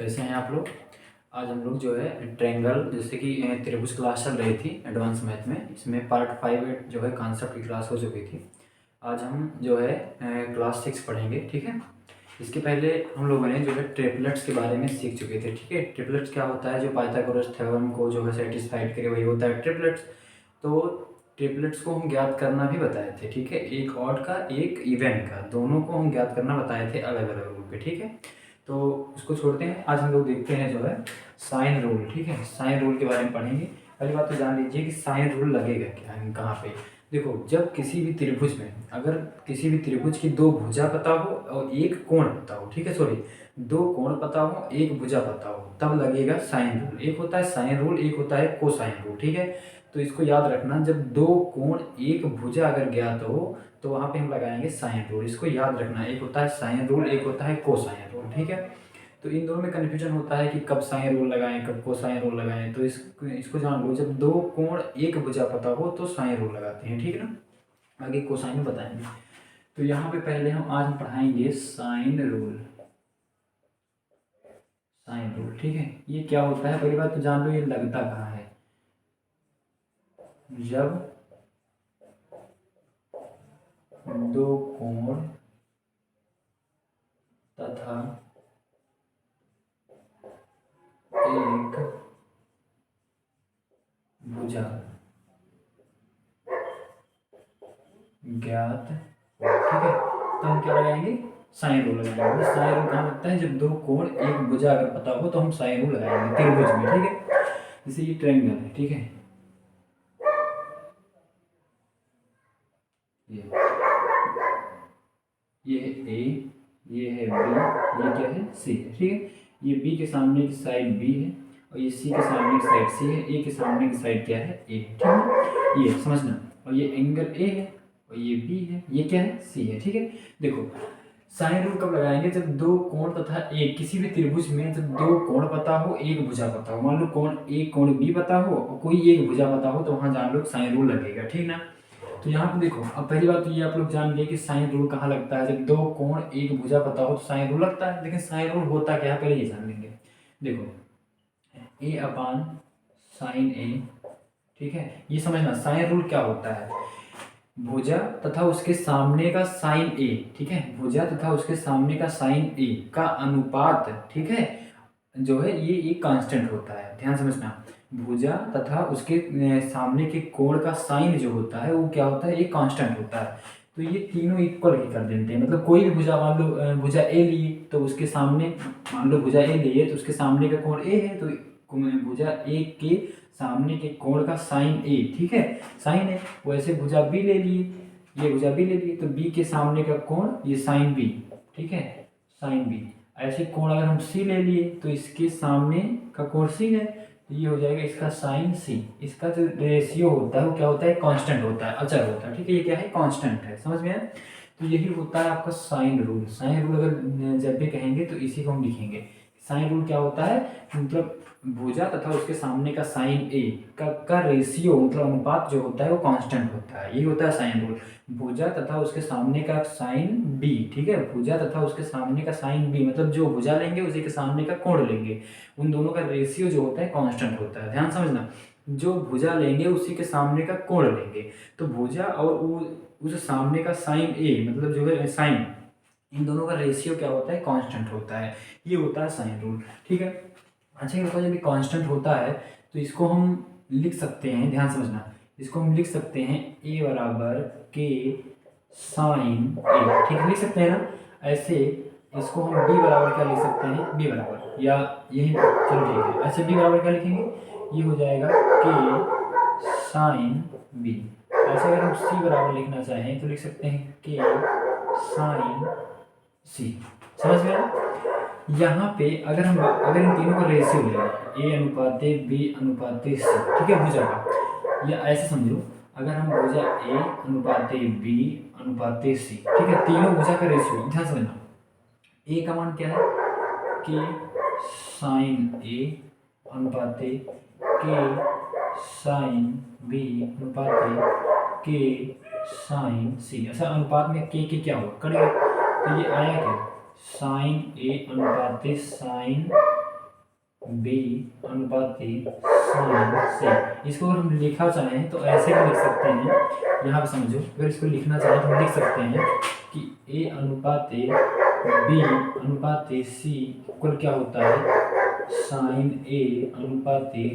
कैसे हैं आप लोग। आज हम लोग जो है ट्रायंगल जैसे कि त्रिभुज क्लास चल रही थी एडवांस मैथ में, इसमें पार्ट 5 जो है कॉन्सेप्ट की क्लास हो चुकी थी। आज हम जो है क्लास 6 पढ़ेंगे, ठीक है। इसके पहले हम लोगों ने जो है ट्रिपलेट्स के बारे में सीख चुके थे, ठीक है। ट्रिपलेट्स क्या होता है, जो पाइथागोरस थ्योरम को जो है सेटिस्फाइड करे वही होता है ट्रिपलेट्स। तो ट्रिपलेट्स को हम ज्ञात करना भी बताए थे, ठीक है। एक ऑड का एक इवन का, दोनों को हम ज्ञात करना बताए थे अलग अलग रूल पे, ठीक है। तो उसको छोड़ते हैं, आज हम लोग देखते हैं जो है साइन रूल, ठीक है। साइन रूल के बारे में पढ़ेंगे। पहली बात तो जान लीजिए कि साइन रूल लगेगा क्या है, कहाँ पे। देखो, जब किसी भी त्रिभुज में, अगर किसी भी त्रिभुज की दो भुजा पता हो और एक कोण पता हो, ठीक है, सॉरी, दो कोण पता हो एक भुजा पता हो, तब लगेगा साइन रूल। एक होता है साइन रूल, एक होता है कोसाइन रूल, ठीक है। तो इसको याद रखना, जब दो कोण एक भुजा अगर ज्ञात हो तो वहाँ पे हम लगाएंगे साइन रूल। इसको याद रखना, एक होता है साइन रूल, एक होता है कोसाइन रूल, ठीक है। तो इन दोनों में कन्फ्यूजन होता है कि कब साइन रूल लगाएं कब कोसाइन रूल लगाएं। तो इसको जान लो, जब दो कोण एक भुजा पता हो तो साइन रूल लगाते हैं, ठीक है ना। आगे कोसाइन बताएंगे। तो यहाँ पे पहले आज हम पढ़ाएंगे साइन रूल। साइन रूल, ठीक है। ये क्या होता है, पहली बात तो जान लो ये लगता कहाँ है। जब दो कोण तथा एक भुजा ज्ञात हो, ठीक है, तो हम क्या लगाएंगे, साइन रूल लगाएंगे। साइन रूल कहाँ लगता है, जब दो कोण एक भुजा अगर पता हो तो हम साइन रूल लगाएंगे त्रिभुज में, ठीक है। जैसे ये ट्रायंगल है, ठीक है, ये है ए, ये है बी, ये क्या है सी है, ठीक है। ये बी के सामने की साइड बी है और ये सी के सामने की साइड सी है, ए के सामने की साइड क्या है ए, ठीक है। ये समझना, और ये एंगल ए है और ये बी है, ये क्या है सी है, ठीक है। देखो, साइन रूल कब लगाएंगे, जब दो कोण तथा एक, किसी भी त्रिभुज में जब दो कोण पता हो एक भुजा पता हो, मान लो कोण एक कोण बी पता हो और कोई एक भुजा पता हो, तो वहां जान लो साइन रूल लगेगा, ठीक ना। तो यहाँ पे देखो, अब पहली बात तो ये आप लोग जान लिए कि साइन रूल कहाँ लगता है, जब दो कोण एक भुजा पता हो तो साइन रूल लगता है। लेकिन साइन रूल होता क्या है पहले ये जान लेंगे। देखो, ए अपान साइन ए, ठीक है। ये समझना साइन रूल क्या होता है, भुजा तथा उसके सामने का साइन ए, ठीक है, भुजा तथा उसके सामने का साइन ए का अनुपात, ठीक है, जो है ये एक कांस्टेंट होता है, ध्यान समझना। भुजा तथा उसके सामने के कोण का साइन जो होता है वो क्या होता है, एक कांस्टेंट होता है। तो ये तीनों इक्वल ही कर देते हैं, मतलब कोई भी भुजा, मान लो भुजा ए लिए तो उसके सामने, मान लो भुजा ए लिए तो उसके सामने का कोण ए है, तो भुजा ए के सामने के कोण का साइन ए, ठीक है, साइन है। वैसे भुजा बी ले लिए, ये भुजा बी ले लिए तो बी के सामने का कोण ये साइन बी, ठीक है, साइन बी। ऐसे कोण अगर हम सी ले लिए तो इसके सामने का कोण सी है, तो ये हो जाएगा इसका साइन सी। इसका जो रेशियो होता है वो क्या होता है, कांस्टेंट होता है, अचर होता है, ठीक है। ये क्या है, कांस्टेंट है, समझ में आया। तो यही होता है आपका साइन रूल। साइन रूल अगर जब भी कहेंगे तो इसी को हम लिखेंगे। साइन रूल क्या होता है, मतलब भुजा तथा उसके सामने का साइन ए का रेशियो, मतलब अनुपात जो होता है वो कांस्टेंट होता है, ये होता है साइन रूल। भुजा तथा उसके सामने का साइन बी, ठीक है, भुजा तथा उसके सामने का साइन बी, मतलब जो भुजा लेंगे उसी के सामने का कोण लेंगे, उन दोनों का रेशियो जो होता है कांस्टेंट होता है, ध्यान समझना। जो भुजा लेंगे उसी के सामने का कोण लेंगे, तो भुजा और उस सामने का साइन ए, मतलब जो है साइन, इन दोनों का रेशियो क्या होता है, कांस्टेंट होता है। ये होता है साइन रूल, ठीक है। अच्छा, ये बताओ, जब ये कांस्टेंट होता है तो इसको हम लिख सकते हैं, ध्यान समझना, इसको हम लिख सकते हैं ए बराबर के साइन ए, ठीक है, लिख सकते हैं ना ऐसे। इसको हम बी बराबर क्या लिख सकते हैं, बी बराबर, या यही, चलो ठीक है, ऐसे बी बराबर क्या लिखेंगे, ये हो जाएगा के साइन बी। ऐसे अगर हम सी बराबर लिखना चाहें तो लिख सकते हैं के साइन सी, समझ गया। यहाँ पे अगर इन तीनों का रेशियो लें, ए अनुपाते बी अनुपाते सी, ठीक है, भुजा का, या ऐसे समझो, अगर हम भुजा ए अनुपाते बी अनुपाते सी, ठीक है, तीनों भुजा का रेशियो, ध्यान समझना। ए का मान क्या है, के साइन ए अनुपाते के साइन बी अनुपाते के साइन सी। ऐसा अनुपात में के क्या हुआ करेगा, तो ये आया क्या, साइन ए अनुपाते साइन बी अनुपाती साइन सी। इसको अगर हम लिखा चाहें तो ऐसे भी लिख सकते हैं, यहाँ पे समझो, अगर इसको लिखना चाहें तो हम लिख सकते हैं कि ए अनुपाती बी अनुपाती सी इक्वल क्या होता है, साइन ए अनुपाती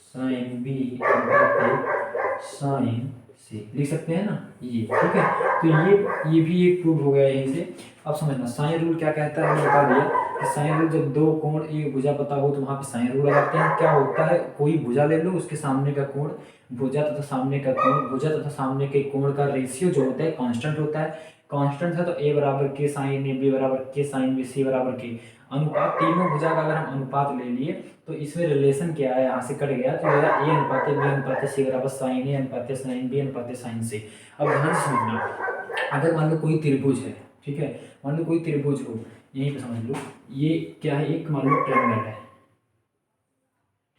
साइन बी अनुपाती साइन सी, लिख सकते हैं ना ये, ठीक है। तो ये भी एक प्रूव हो गया यहीं से। अब समझना साइन रूल क्या कहता है, हमने बता दिया कि साइन रूल जब दो कोण एक भुजा पता हो तो वहाँ पे साइन रूल लगाते हैं। क्या होता है, कोई भुजा ले लो, उसके सामने का कोण, भुजा तथा सामने का कोण, भुजा तथा सामने के कोण का रेशियो जो होता है कांस्टेंट होता है। कांस्टेंट है तो ए बराबर के साइन ए, बी बराबर के साइन बी, सी बराबर के अनुपात, तीनों भुजा का अगर हम अनुपात ले लिए तो इसमें रिलेशन क्या है, यहाँ से कट गया तो मेरा ए अनुपात बी अनुपात सी बराबर साइन ए अनुपात साइन बी अनुपात साइन सी। अब ध्यान से समझना, अगर मान लो कोई त्रिभुज है, ठीक है, मान लो कोई त्रिभुज हो, यहीं पे समझ लो ये क्या है, एक मान लो ट्रायंगल है,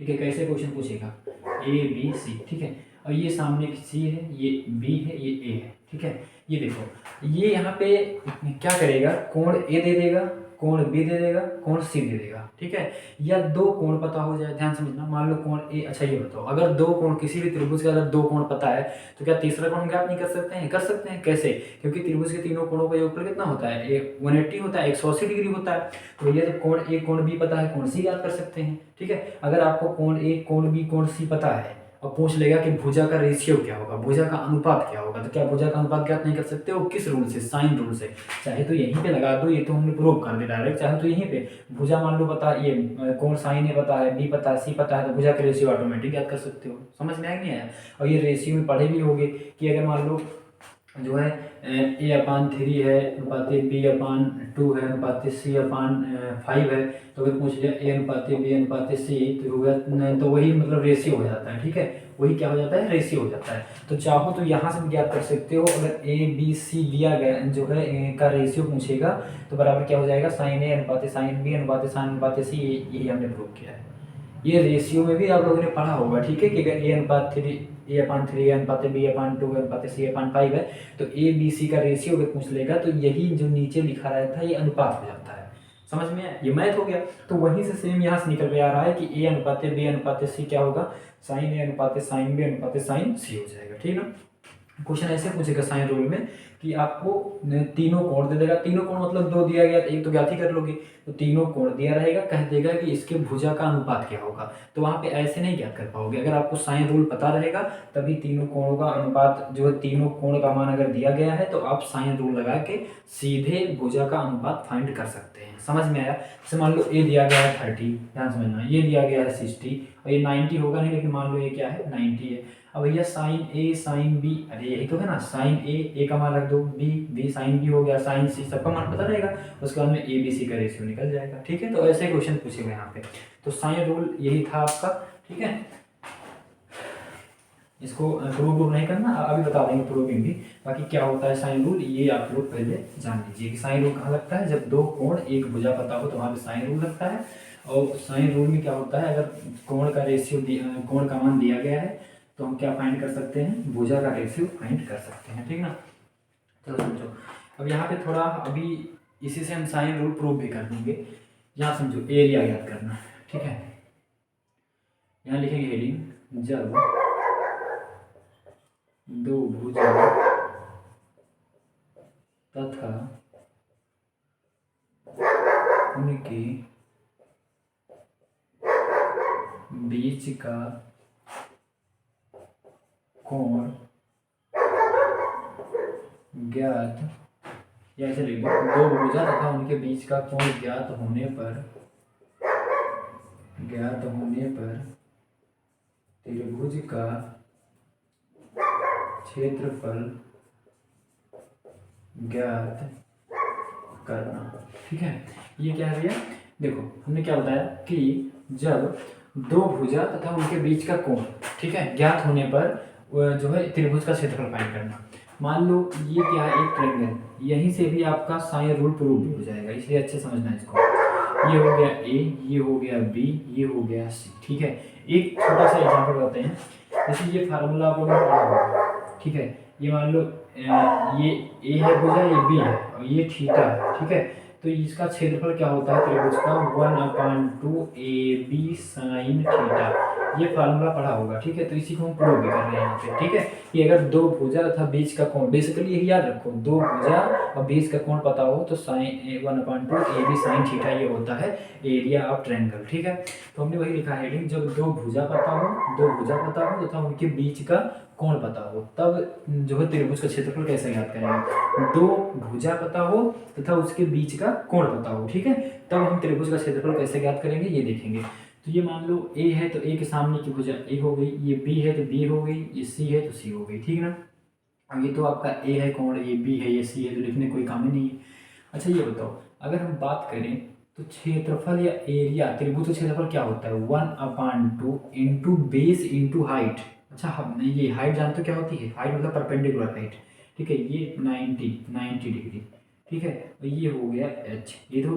ठीक है। कैसे क्वेश्चन पूछेगा, ए बी सी, ठीक है, और ये सामने की सी है, ये बी है, ये ए है, ठीक है। ये देखो ये यहाँ पे क्या करेगा, कोण ए दे देगा, कोण बी दे देगा, कोण सी दे देगा, ठीक है। या दो कोण पता हो जाए, ध्यान समझना, मान लो कोण ए, अच्छा ये बताओ, अगर दो कोण किसी भी त्रिभुज का अगर दो कोण पता है तो क्या तीसरा कोण ज्ञात नहीं कर सकते हैं, कर सकते हैं। कैसे, क्योंकि त्रिभुज के तीनों कोणों का योगफल कितना होता है, 180 होता है, 180 डिग्री होता है। तो भैया जब कोण ए कोण बी पता है, कोण सी ज्ञात कर सकते हैं, ठीक है। अगर आपको कोण ए कोण बी कोण सी पता है और पूछ लेगा कि भुजा का रेशियो क्या होगा, भुजा का अनुपात क्या होगा, तो क्या भुजा का अनुपात ज्ञात नहीं कर सकते हो, किस रूल से, साइन रूल से। चाहे तो यहीं पे लगा दो, ये तो हमने प्रूव कर दिया डायरेक्ट, चाहे तो यहीं पे भुजा मान लो पता, ये कौन साइन ए पता है, बी पता है, सी पता है, तो भुजा का रेशियो ऑटोमेटिक ज्ञात कर सकते हो। समझ में आया कि नहीं आया। और ये रेशियो में पढ़े भी होगे कि अगर मान लो जो है ए अपान 3 है अनुपात बी अपान 2 है अनुपात सी अपान 5 है, तो अगर पूछ लिया ए अनुपात बी अनुपात सी तो होगा, तो वही मतलब रेशियो हो जाता है, ठीक है, वही क्या हो जाता है, रेशियो हो जाता है। तो चाहो तो यहाँ से भी ज्ञात कर सकते हो, अगर ए बी सी दिया गया जो है का रेशियो पूछेगा तो बराबर क्या हो जाएगा, साइन ए अनुपात साइन बी अनुपात साइन अनुपात सी, यही हमने प्रूव किया है। ये रेशियो में भी आप लोगों ने पढ़ा होगा, ठीक है, कि अगर ए अनुपात 3 ए अपान 3 अनुपात बी अपान 2 अनुपात सी अपान 5 है तो ए बी सी का रेशियो अगर पूछ लेगा तो यही जो नीचे लिखा रहता है ये अनुपात हो जाता है। समझ में आया, ये मैथ हो गया। तो वहीं से सेम यहाँ से निकल के आ रहा है कि ए अनुपात बी अनुपात सी क्या होगा, साइन ए अनुपात साइन बी अनुपात साइन सी हो जाएगा, ठीक है। क्वेश्चन ऐसे पूछेगा साइन रूल में कि आपको तीनों कोण दे देगा, तीनों कोण मतलब दो दिया गया तो एक तो ज्ञात ही कर लोगे, तो तीनों कोण दिया रहेगा, कह देगा कि इसके भुजा का अनुपात क्या होगा। तो वहाँ पे ऐसे नहीं ज्ञात कर पाओगे, अगर आपको साइन रूल पता रहेगा तभी तीनों कोणों का अनुपात जो है, तीनों कोण का मान अगर दिया गया है तो आप साइन रूल लगा के सीधे भुजा का अनुपात फाइंड कर सकते हैं। समझ में आया। जैसे मान लो ए दिया गया है 30, ध्यान समझना, ये दिया गया है 60 और ये 90 होगा नहीं, लेकिन मान लो ये क्या है 90 है। अब भैया साइन ए साइन बी, अरे यही तो है ना, साइन ए का मान रख दो, बी साइन बी हो गया, साइन सी सबका मान पता रहेगा, उसके बाद में ए बी सी का रेशियो निकल जाएगा, ठीक है। तो ऐसे क्वेश्चन पूछेगा यहाँ पे। तो साइन रूल यही था आपका, ठीक है। इसको प्रूव नहीं करना, अभी बता देंगे प्रूविंग भी। बाकी क्या होता है साइन रूल ये आप लोग पहले जान लीजिए कि साइन रूल कहाँ लगता है, जब दो कोण एक भुजा पता हो तो वहाँ पे साइन रूल लगता है। और साइन रूल में क्या होता है, अगर कोण का रेशियो कोण का मान दिया गया है तो हम क्या फाइंड कर सकते हैं, भुजा का रेशियो फाइंड कर सकते हैं, ठीक ना। चलो समझो, अब यहाँ पे थोड़ा अभी इसी से हम साइन रूल प्रूव भी कर देंगे। यहाँ समझो एरिया याद करना, ठीक है। यहाँ लिखेंगे हेडिंग, जब दो भुजा तथा उनके बीच का कोण ज्ञात, या ऐसे लिख दो, दो भुजा तथा उनके बीच का कोण ज्ञात होने पर त्रिभुज का क्षेत्रफल ज्ञात करना, ठीक है। ये क्या है भैया, देखो हमने क्या बताया कि जब दो भुजा तथा उनके बीच का कोण, ठीक है, ज्ञात होने पर जो है त्रिभुज का क्षेत्रफल फाइंड करना। मान लो ये क्या है, एक ट्रायंगल, यहीं से भी आपका साइन रूल प्रूव भी हो जाएगा, इसलिए अच्छे समझना इसको। ये हो गया ए, ये हो गया बी, ये हो गया सी, ठीक है। एक छोटा सा एग्जांपल बताते हैं, जैसे ये फार्मूला आप लोगों ने पढ़ा होगा, ठीक है। ये मान लो ये ए है भुजा, ये बी है और ये थीटा है, ठीक है। तो इसका क्षेत्रफल क्या होता है त्रिभुज का 1/2 AB साइन थीटा। ये फार्मूला पढ़ा होगा, ठीक है। तो इसी को हम प्रूव भी कर रहे हैं यहाँ पे, ठीक है। कि अगर दो भुजा तथा बीच का कोण, बेसिकली यही याद रखो, दो भुजा और बीच का कोण पता हो तो साइन 1/2 AB साइन थीटा ये होता है एरिया ऑफ ट्रायंगल, ठीक है। तो हमने वही लिखा है, जब दो भुजा पता हो तथा उनके बीच का कोण पता हो, तब जो है त्रिभुज का क्षेत्रफल कैसे ज्ञात करेंगे। दो भुजा पता हो तथा उसके बीच का कोण पता हो, ठीक है, तब हम त्रिभुज का क्षेत्रफल कैसे ज्ञात करेंगे ये देखेंगे। तो ये मान लो ए है तो ए के सामने की भुजा ए हो गई, ये बी है तो बी हो गई, ये सी है तो सी हो गई, ठीक ना। अब ये तो आपका ए है कोण, ये बी है, ये सी है, तो लिखने कोई काम ही नहीं है। अच्छा ये बताओ, अगर हम बात करें तो क्षेत्रफल या एरिया, त्रिभुज का क्षेत्रफल क्या होता है 1/2 इंटू बेस इंटू हाइट। अच्छा हम ये हाइट जानते हो क्या होती है, हाइट मतलब परपेंडिकुलर हाइट, ठीक है। ये 90 डिग्री, ठीक है। और ये हो गया एच, ये तो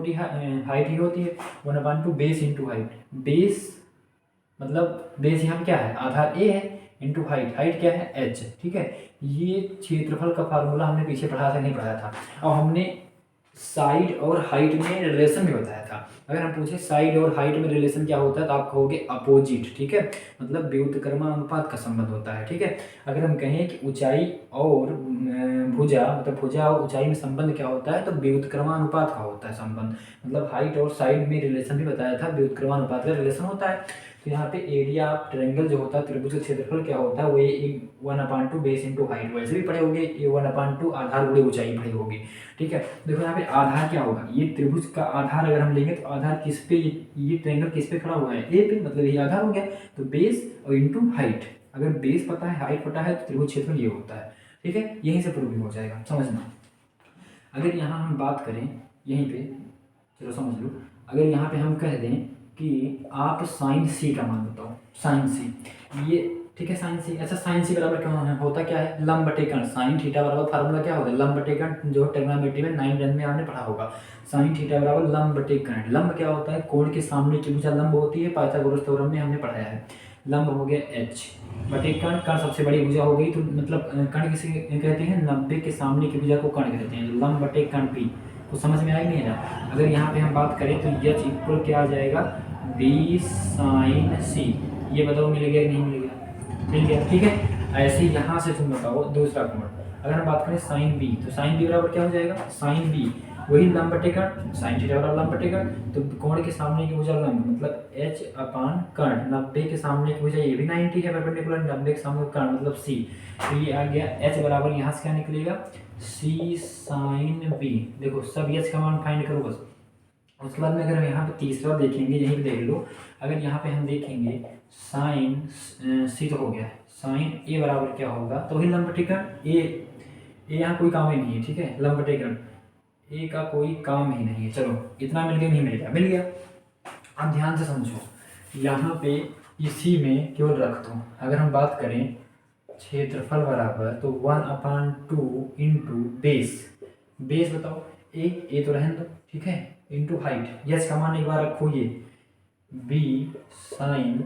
हाइट ही होती है 1/2 बेस इंटू हाइट। बेस मतलब बेस यहाँ पे क्या है, आधार ए है, इंटू हाइट, हाइट क्या है एच, ठीक है। ये क्षेत्रफल का फार्मूला हमने पीछे पढ़ा था, नहीं पढ़ाया था। और हमने साइड और हाइट में रिलेशन भी बताया था। अगर हम पूछे साइड और हाइट में रिलेशन क्या होता है तो आप कहोगे अपोजिट, ठीक है, मतलब व्युत्क्रमानुपात का संबंध होता है, ठीक है। अगर हम कहें कि ऊंचाई और भुजा, मतलब भुजा और ऊंचाई में संबंध क्या होता है तो व्युत्क्रमानुपात का होता है संबंध, मतलब हाइट और साइड में रिलेशन भी बताया था, व्युत्क्रमानुपात का रिलेशन होता है। तो यहाँ पे एरिया ऑफ ट्रायंगल जो होता है त्रिभुज का क्षेत्रफल क्या होता है वो ये 1/2 बेस इंटू हाइट, वैसे भी पढ़े होंगे, ये 1/2 आधार गुणे ऊंचाई पढ़े होगी, ठीक है। देखो यहाँ पे आधार क्या होगा, ये त्रिभुज का आधार अगर हम लेंगे तो आधार किस पे, ये ट्रायंगल किस पे खड़ा हुआ है ए पे, मतलब ये आधार हो गया। तो बेस और इंटू हाइट, अगर बेस पता है हाइट पता है तो त्रिभुज क्षेत्रफल ये होता है, ठीक है। यहीं से प्रूव हो जाएगा, समझना। अगर यहाँ हम बात करें यहीं पे, चलो समझ लो, अगर यहाँ पे हम कह दें कि आप साइन सी का मान बताओ, साइन सी ये, ठीक है, साइन सी। अच्छा साइन सी बराबर क्या होता क्या है, लंब बटे कर्ण, साइन थीटा बराबर फार्मूला क्या होता है लंब बटे कर्ण, जो ट्रिग्नोमेट्री में 9 में आपने पढ़ा होगा। साइन थीटा बराबर लंब बटे कर्ण। लंब क्या होता है, कोण के सामने की भुजा लंब होती है, पाइथागोरस थ्योरम में हमने पढ़ाया है। लंब हो गया एच बटे कर्ण, कर्ण सबसे बड़ी भुजा हो गई, तो मतलब कर्ण किसे कहते हैं, 90 के सामने की भुजा को कर्ण कहते हैं, तो लंब बटे कर्ण पी। तो समझ में आई नहीं है ना। अगर यहाँ पे हम बात करें तो एच इक्वल क्या आ जाएगा, बी साइन सी। ये बताओ मिल गया कि नहीं मिल गया, मिल गया, ठीक है। ऐसे यहाँ से तुम बताओ दूसरा कोण, अगर हम बात करें साइन बी, तो साइन बी बराबर क्या हो जाएगा, साइन बी वही लंब बटे कर्ण, साइन थीटा बराबर लंब बटे कर्ण, तो कोण के सामने की भुजा लंब मतलब एच अपान कर्ण, 90 के सामने की भुजा ये भी 90 है परपेंडिकुलर, 90 के सामने कर्ण मतलब सी। तो ये आ गया एच बराबर यहाँ से क्या निकलेगा, सी साइन बी। देखो सब एच का मान फाइंड करो बस। उसके बाद में अगर हम यहाँ पे तीसरा देखेंगे, यहीं पे देख लो, अगर यहाँ पे हम देखेंगे साइन सी तो हो गया, साइन ए बराबर क्या होगा, तो वही लंब बटे कर्ण, ए यहाँ कोई काम ही नहीं है, ठीक है, लंब बटे कर्ण ए का कोई काम ही नहीं है। चलो इतना मिल गया, नहीं मिल गया, मिल गया। अब ध्यान से समझो, यहाँ पे इसी में केवल रख दो। अगर हम बात करें क्षेत्रफल बराबर तो 1/2 इंटू बेस, बेस बताओ ए तो रहने दो, ठीक है, इंटू हाइट, यस का मान एक बार रखो ये बी साइन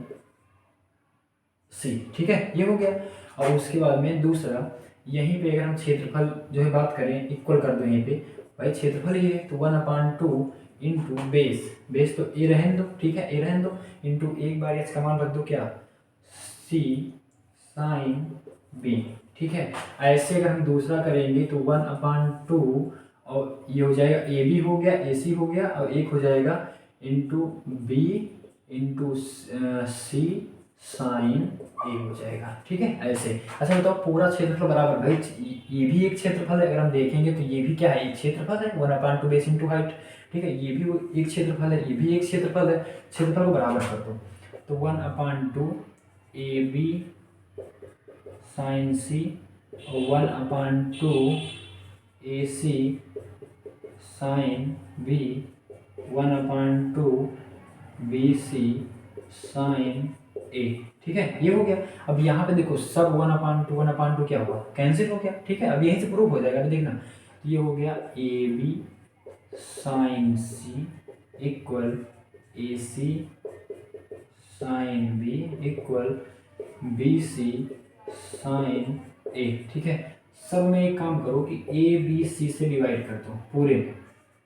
सी, ठीक है, ये हो गया। और उसके बाद में दूसरा, यहीं पे अगर हम क्षेत्रफल जो है बात करें इक्वल कर दो, यहीं पे भाई क्षेत्रफल ये है तो 1/2 इंटू बेस, बेस तो ए रहने दो, ठीक है, ए रहने दो, इंटू एक बार एच का मान रख दो क्या, सी साइन बी, ठीक है। ऐसे अगर हम दूसरा करेंगे तो 1/2 और ये हो जाएगा ए बी हो गया, ए सी हो गया, और एक हो जाएगा इंटू बी इंटू सी साइन ए हो जाएगा, ठीक है, ऐसे। अच्छा बताओ पूरा क्षेत्रफल बराबर, भाई ये भी एक क्षेत्रफल है, अगर हम देखेंगे तो ये भी क्या है, एक क्षेत्रफल है 1/2 बेस इंटू हाइट, ठीक है, ये भी एक क्षेत्रफल है, ये भी एक क्षेत्रफल है, क्षेत्रफल को बराबर कर दो। तो 1/2 ए बी साइन सी और 1/2 A C sine B, 1/2 B C sine A, ठीक है, ये हो गया। अब यहाँ पे देखो सब 1/2 क्या हुआ, कैंसिल हो गया, ठीक है। अब यहीं से प्रूव हो जाएगा, अभी देखना, तो ये हो गया A B sine C equal A C sine B equal B C sine A, ठीक है। सब में एक काम करो कि ए बी सी से डिवाइड कर दो पूरे में,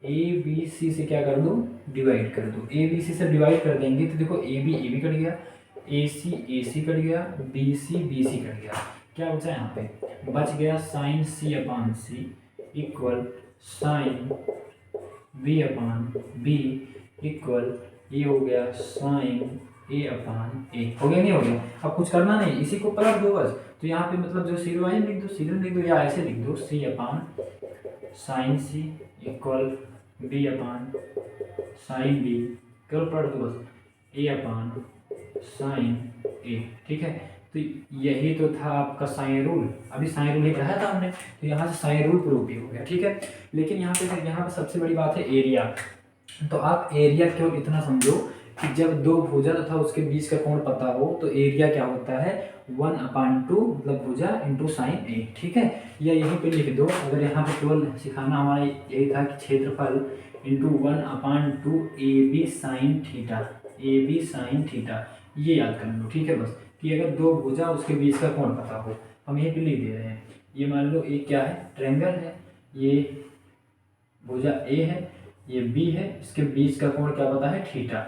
ए बी सी से क्या कर दो, डिवाइड कर दो। ए बी सी से डिवाइड कर देंगे तो देखो ए बी कट गया, ए सी कट गया, बी सी कट गया। क्या बचा यहाँ पे, बच गया साइन सी अपान सी इक्वल साइन बी अपान बी इक्वल ये हो गया साइन ए अपान ए। हो गया नहीं हो गया? अब कुछ करना नहीं, इसी को पलट दो बस। तो यहाँ पे मतलब जो सीरो है लिख दो, सीरो लिख दो, या ऐसे लिख दो C upon sign C equal B upon sign B, केवल पलट दो बस, ए अपान साइन ए। ठीक है, तो यही तो था आपका साइन रूल। अभी साइन रूल ही पढ़ाया था हमने, तो यहाँ से साइन रूल प्रूव भी हो गया। ठीक है, लेकिन यहाँ पे सबसे बड़ी बात है एरिया। तो आप एरिया केवल इतना समझो कि जब दो भुजा तथा उसके बीच का कोण पता हो तो एरिया क्या होता है, 1/2 मतलब भुजा इंटू साइन ए। ठीक है, या यहीं पे लिख दो। अगर यहाँ पे केवल सिखाना हमारा यही था कि क्षेत्रफल into 1/2 A B sine theta, A B sine theta, ये याद कर लो। ठीक है, बस कि अगर दो भुजा उसके बीच का कोण पता हो, हम यहीं पे लिख दे रहे हैं। ये मान लो एक क्या है, ट्रायंगल है, ये भुजा ए है, ये बी है, इसके बीच का कोण क्या पता है, थीटा।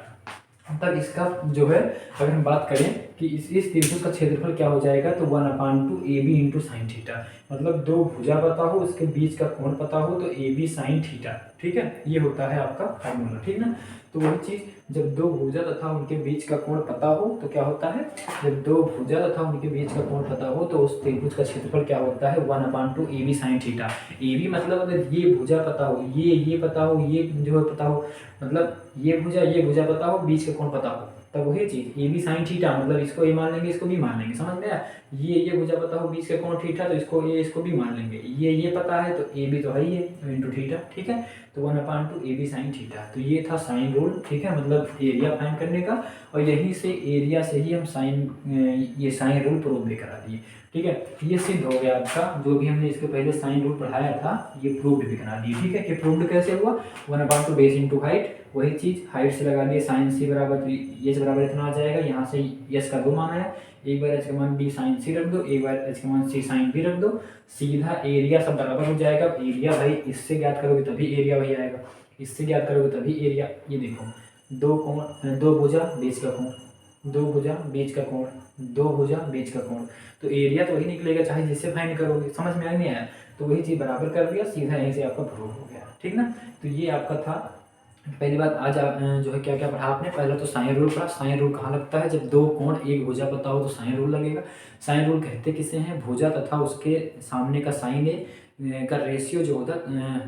तब इसका जो है अगर हम बात करें कि इस त्रिभुज का क्षेत्रफल क्या हो जाएगा, तो 1/2 A B into sine theta. मतलब दो भुजा पता हो, उसके बीच का कोण पता हो, तो ए बी साइन थीटा। ठीक है, ये होता है आपका फार्मूला। ठीक ना, तो वही चीज़ जब दो भुजा तथा उनके बीच का कोण पता हो तो क्या होता है, जब दो भुजा तथा उनके बीच का कोण पता हो तो उस त्रिभुज का क्षेत्रफल क्या होता है, 1/2 A B sine theta. A B मतलब अगर ये भुजा पता हो, ये पता हो, ये जो है पता हो, मतलब ये भुजा पता हो, बीच का कोण पता हो, तब वही चीज़ ए बी साइन थीटा, मतलब इसको ए मान लेंगे, इसको बी मान लेंगे। समझ में आया? ये भुजा पता हो, बीच का कोण थीटा, तो इसको ए इसको बी मान लेंगे। ये पता है तो ए बी तो है ही है, तो इंटू थीटा। ठीक है, तो 1/2 ए बी साइन थीटा। तो ये था साइन रूल। ठीक है, मतलब एरिया फाइंड करने का, और यहीं से एरिया से ही हम ये साइन रूल प्रूव भी करा दिए। ठीक है, ये सिद्ध हो गया आपका, जो भी हमने इसके पहले साइन रूल पढ़ाया था ये प्रूव्ड भी करा दिए। ठीक है, कि प्रूव्ड कैसे हुआ, 1/2 बेस इंटू हाइट, वही चीज़ हाइट से लगा दिए, साइन सी बराबर एच बराबर इतना आ जाएगा। यहाँ से एच का 2 मान आया, एक बार एच का मान बी साइन सी रख दो, एक बार एच का मान सी साइन बी रख दो, सीधा एरिया सब बराबर हो जाएगा। एरिया भाई इससे ज्ञात करोगे तभी एरिया वही आएगा, इससे ज्ञात करोगे तभी एरिया। ये देखो, दो भुजा बीच का कोण, दो भुजा बीच का कोण, दो भुजा बीच का कोण, तो एरिया तो वही निकलेगा चाहे जिससे फाइंड करोगे। समझ में आ नहीं आया? तो वही चीज़ बराबर कर दिया, सीधा यहीं से आपका प्रूव हो गया। ठीक ना, तो ये आपका था पहली बात। आज जो है क्या क्या पढ़ा आपने, पहला तो साइन रूल पढ़ा। साइन रूल कहाँ लगता है, जब दो कोण एक भुजा पता हो तो साइन रूल लगेगा। साइन रूल कहते किसे हैं, भुजा तथा उसके सामने का साइन ए का रेशियो जो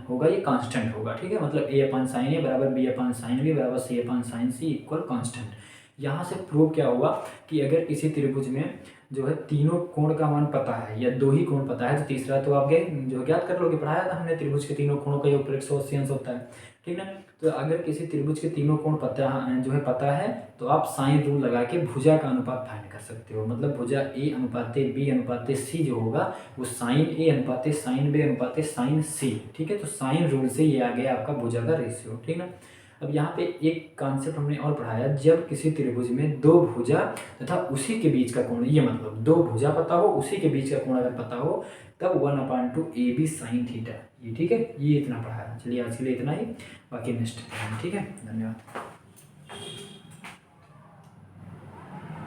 होगा ये कांस्टेंट होगा। ठीक है, मतलब ए अपान साइन ए बराबर बी अपान साइन बी बराबर सी upon sign C equal constant. यहाँ से प्रूव क्या हुआ कि अगर किसी त्रिभुज में जो है तीनों कोण का मान पता है या दो ही कोण पता है, तो तीसरा तो आप जो ज्ञात कर लोगे, पढ़ाया था हमने, त्रिभुज के तीनों कोणों का योग 180 अंश होता है। ठीक है, तो अगर किसी त्रिभुज के तीनों कोण पता है तो आप साइन रूल लगा के भुजा का अनुपात फाइंड कर सकते हो। मतलब भुजा ए अनुपाते बी अनुपाते सी जो होगा वो साइन ए अनुपाते साइन बी अनुपाते साइन सी। ठीक है, तो साइन रूल से ये आ गया आपका भुजा का रेशियो। ठीक है, अब यहाँ पे एक कॉन्सेप्ट हमने और पढ़ाया, जब किसी त्रिभुज में दो भुजा तथा उसी के बीच का कोण, ये मतलब दो भुजा पता हो, उसी के बीच का कोण अगर पता हो, तब 1/2 ए बी साइन थीटा। ये ठीक है, ये इतना पढ़ाया। चलिए आज के लिए इतना ही, बाकी नेक्स्ट। ठीक है, धन्यवाद।